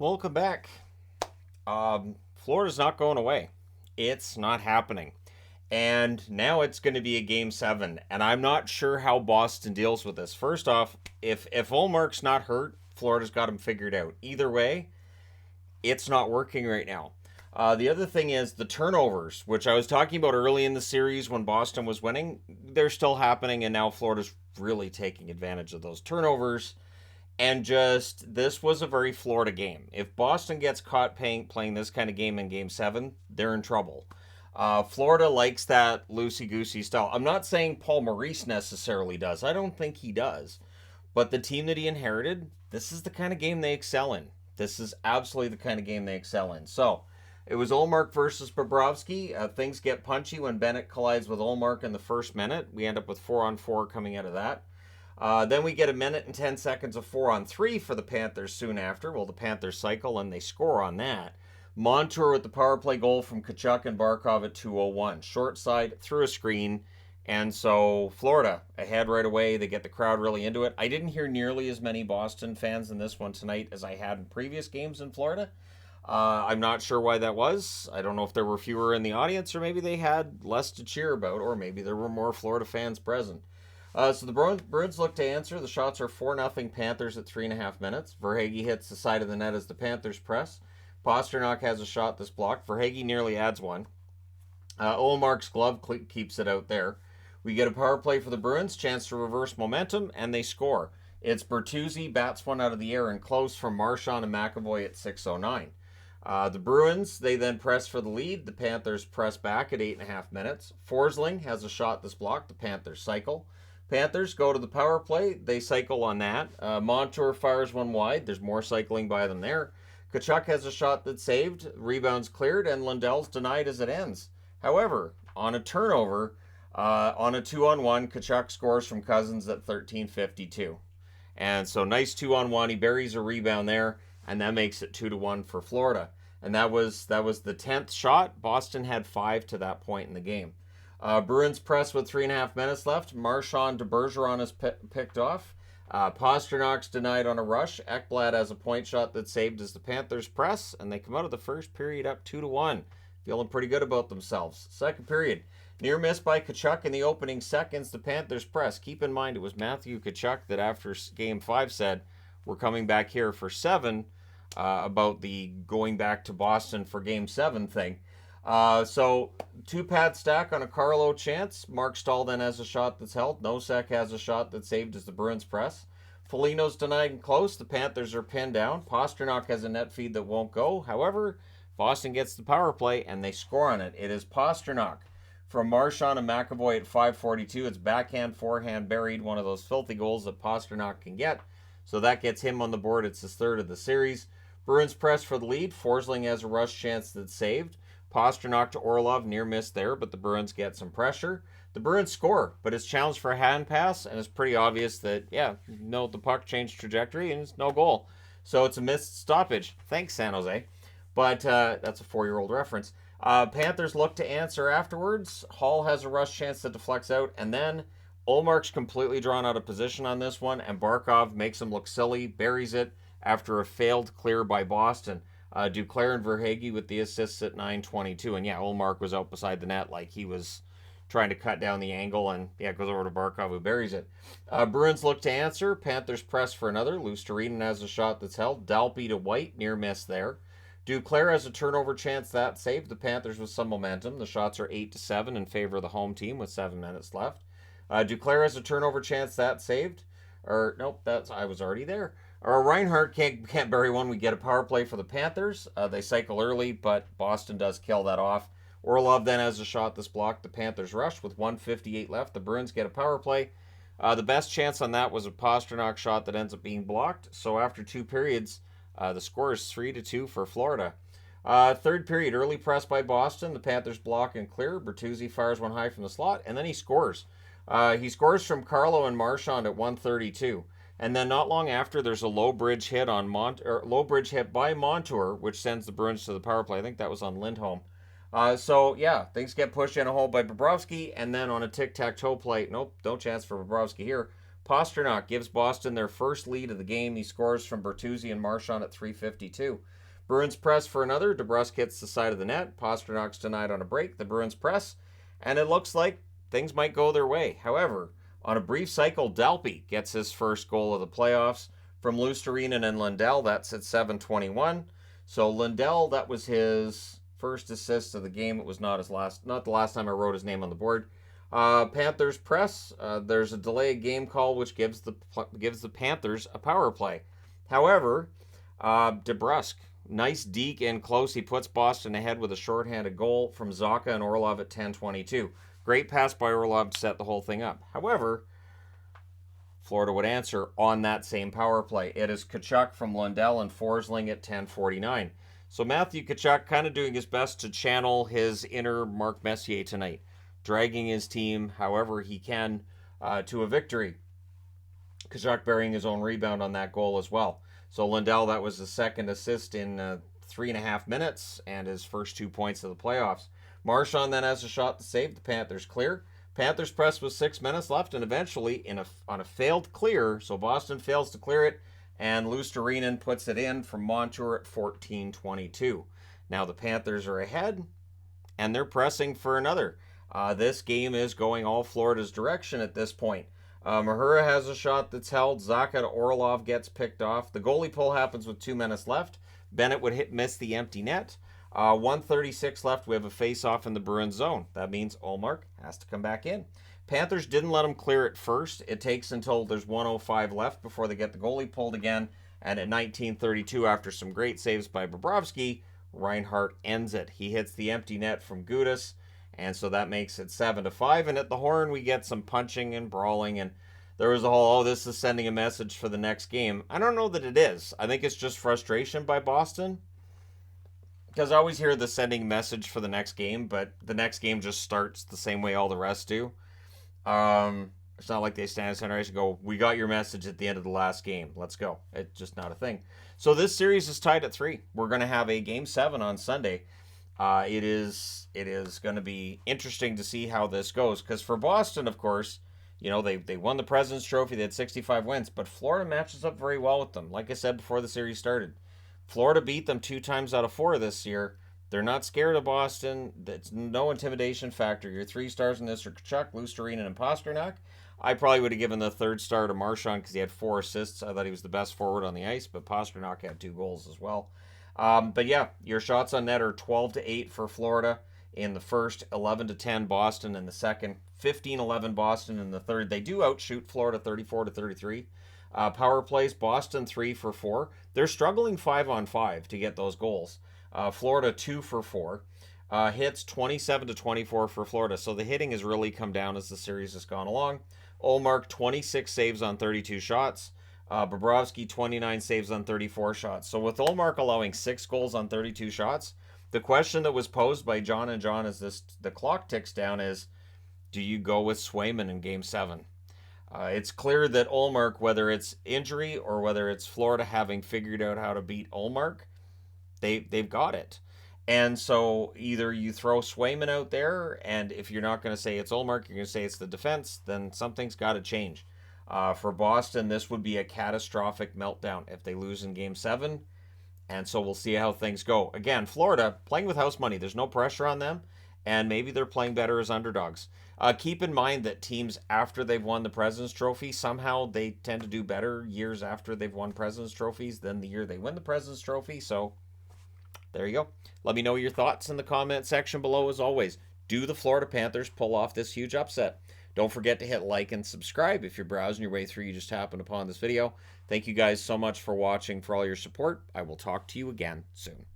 Welcome back. Florida's not going away. It's not happening. And now it's going to be a game seven. And I'm not sure how Boston deals with this. First off, if Olmark's not hurt, Florida's got him figured out. Either way, it's not working right now. The other thing is the turnovers, which I was talking about early in the series when Boston was winning. They're still happening, and now Florida's really taking advantage of those turnovers. And just, this was a very Florida game. If Boston gets caught playing this kind of game in game seven, they're in trouble. Florida likes that loosey goosey style. I'm not saying Paul Maurice necessarily does. I don't think he does. But the team that he inherited, this is the kind of game they excel in. This is absolutely the kind of game they excel in. So, it was Olmark versus Bobrovsky. Things get punchy when Bennett collides with Olmark in the first minute. We end up with 4-on-4 coming out of that. Then we get a minute and 10 seconds of 4-on-3 for the Panthers soon after. Well, the Panthers cycle and they score on that. Montour with the power play goal from Tkachuk and Barkov at 2:01. Short side, through a screen. And so Florida ahead right away. They get the crowd really into it. I didn't hear nearly as many Boston fans in this one tonight as I had in previous games in Florida. I'm not sure why that was. I don't know if there were fewer in the audience or maybe they had less to cheer about or maybe there were more Florida fans present. So the Bruins look to answer. The shots are 4-0 Panthers at 3.5 minutes. Verhaeghe hits the side of the net as the Panthers press. Pastrnak has a shot that's blocked. Verhaeghe nearly adds one. Olmark's glove keeps it out there. We get a power play for the Bruins, chance to reverse momentum, and they score. It's Bertuzzi, bats one out of the air and close from Marchand and McAvoy at 6:09. The Bruins, they then press for the lead. The Panthers press back at 8.5 minutes. Forsling has a shot that's blocked. The Panthers cycle. Panthers go to the power play. They cycle on that. Montour fires one wide. There's more cycling by them there. Tkachuk has a shot that's saved. Rebounds cleared, and Lundell's denied as it ends. However, on a turnover, on a 2-on-1, Tkachuk scores from Cousins at 13:52. And so nice 2-on-1. He buries a rebound there, and that makes it 2-1 for Florida. And that was the 10th shot. Boston had 5 to that point in the game. Bruins press with 3.5 minutes left. Marchand to Bergeron is picked off. Pasternak's denied on a rush. Ekblad has a point shot that's saved as the Panthers press, and they come out of the first period up 2-1. Feeling pretty good about themselves. Second period, near miss by Tkachuk in the opening seconds. The Panthers press. Keep in mind it was Matthew Tkachuk that after Game 5 said, we're coming back here for 7, about the going back to Boston for Game 7 thing. So 2-pad stack on a Carlo chance. Mark Stahl then has a shot that's held. Nosek has a shot that's saved as the Bruins press. Foligno's denied and close. The Panthers are pinned down. Pastrnak has a net feed that won't go. However, Boston gets the power play and they score on it. It is Pastrnak from Marchand and McAvoy at 5:42. It's backhand, forehand, buried. One of those filthy goals that Pastrnak can get. So that gets him on the board. It's his third of the series. Bruins press for the lead. Forsling has a rush chance that's saved. Pastrnak to Orlov, near miss there, but the Bruins get some pressure. The Bruins score, but it's challenged for a hand pass, and it's pretty obvious that, the puck changed trajectory, and it's no goal. So it's a missed stoppage. Thanks, San Jose. But that's a 4-year-old reference. Panthers look to answer afterwards. Hall has a rush chance that deflects out, and then Olmark's completely drawn out of position on this one, and Barkov makes him look silly, buries it after a failed clear by Boston. Duclair and Verhaeghe with the assists at 9:22. And Olmark was out beside the net like he was trying to cut down the angle. And it goes over to Barkov who buries it. Bruins look to answer. Panthers press for another. Luostarinen has a shot that's held. Dalby to White, near miss there. Duclair has a turnover chance that saved the Panthers with some momentum. The shots are 8-7 in favor of the home team with 7 minutes left. Duclair has a turnover chance that saved. I was already there. Reinhart can't bury one. We get a power play for the Panthers. They cycle early, but Boston does kill that off. Orlov then has a shot that's blocked. The Panthers rush with 1:58 left. The Bruins get a power play. The best chance on that was a Pastrnak shot that ends up being blocked. So after 2 periods, the score is 3-2 for Florida. Third period, early press by Boston. The Panthers block and clear. Bertuzzi fires one high from the slot, and then he scores. He scores from Carlo and Marchand at 1:32. And then not long after, there's a low bridge hit by Montour, which sends the Bruins to the power play. I think that was on Lindholm. Things get pushed in a hole by Bobrovsky, and then on a tic-tac-toe play, nope, no chance for Bobrovsky here. Pastrnak gives Boston their first lead of the game. He scores from Bertuzzi and Marchand at 3:52. Bruins press for another. DeBrusk hits the side of the net. Pasternak's denied on a break. The Bruins press, and it looks like things might go their way. However, on a brief cycle, Dalpe gets his first goal of the playoffs from Luostarinen and Lundell. That's at 7:21. So Lundell, that was his first assist of the game. It was not the last time I wrote his name on the board. Panthers press. There's a delayed game call which gives the Panthers a power play. However, DeBrusk, nice deke in close. He puts Boston ahead with a shorthanded goal from Zacha and Orlov at 10:22. Great pass by Orlov to set the whole thing up. However, Florida would answer on that same power play. It is Tkachuk from Lundell and Forsling at 10:49. So Matthew Tkachuk kind of doing his best to channel his inner Mark Messier tonight, dragging his team however he can to a victory. Tkachuk burying his own rebound on that goal as well. So Lundell, that was the second assist in 3.5 minutes and his first 2 points of the playoffs. Marchand then has a shot to save the Panthers clear. Panthers press with 6 minutes left, and eventually on a failed clear, so Boston fails to clear it, and Luostarinen puts it in from Montour at 14:22. Now the Panthers are ahead, and they're pressing for another. This game is going all Florida's direction at this point. Mahura has a shot that's held. Zacha to Orlov gets picked off. The goalie pull happens with 2 minutes left. Bennett would miss the empty net. 1:36 left. We have a face-off in the Bruins zone. That means Ullmark has to come back in. Panthers didn't let him clear it first. It takes until there's 1:05 left before they get the goalie pulled again. And at 19:32, after some great saves by Bobrovsky, Reinhart ends it. He hits the empty net from Gudas, and so that makes it 7-5. And at the horn, we get some punching and brawling, and there was a whole, this is sending a message for the next game. I don't know that it is. I think it's just frustration by Boston, because I always hear the sending message for the next game, but the next game just starts the same way all the rest do. It's not like they stand in center ice and go, we got your message at the end of the last game. Let's go. It's just not a thing. So this series is tied at 3. We're going to have a Game 7 on Sunday. It is going to be interesting to see how this goes, because for Boston, of course, they won the President's Trophy. They had 65 wins, but Florida matches up very well with them. Like I said before the series started, Florida beat them 2 times out of 4 this year. They're not scared of Boston. It's no intimidation factor. Your 3 stars in this are Tkachuk, Luostarinen, and Pastrnak. I probably would have given the 3rd star to Marchand because he had 4 assists. I thought he was the best forward on the ice, but Pastrnak had 2 goals as well. But yeah, your shots on net are 12-8 for Florida in the first, 11-10 Boston in the second, 15-11 Boston in the third. They do outshoot Florida 34-33. Power plays, Boston 3 for 4. They're struggling 5-on-5 to get those goals. Florida 2 for 4. Hits 27-24 for Florida. So the hitting has really come down as the series has gone along. Ullmark 26 saves on 32 shots. Bobrovsky 29 saves on 34 shots. So with Ullmark allowing 6 goals on 32 shots, the question that was posed by John and John as the clock ticks down is, do you go with Swayman in Game 7? It's clear that Ullmark, whether it's injury or whether it's Florida having figured out how to beat Ullmark, they've got it. And so either you throw Swayman out there, and if you're not going to say it's Ullmark, you're going to say it's the defense, then something's got to change. For Boston, this would be a catastrophic meltdown if they lose in Game 7. And so we'll see how things go. Again, Florida, playing with house money. There's no pressure on them. And maybe they're playing better as underdogs. Keep in mind that teams, after they've won the President's Trophy, somehow they tend to do better years after they've won President's Trophies than the year they win the President's Trophy. So there you go. Let me know your thoughts in the comment section below as always. Do the Florida Panthers pull off this huge upset? Don't forget to hit like and subscribe if you're browsing your way through. You just happened upon this video. Thank you guys so much for watching, for all your support. I will talk to you again soon.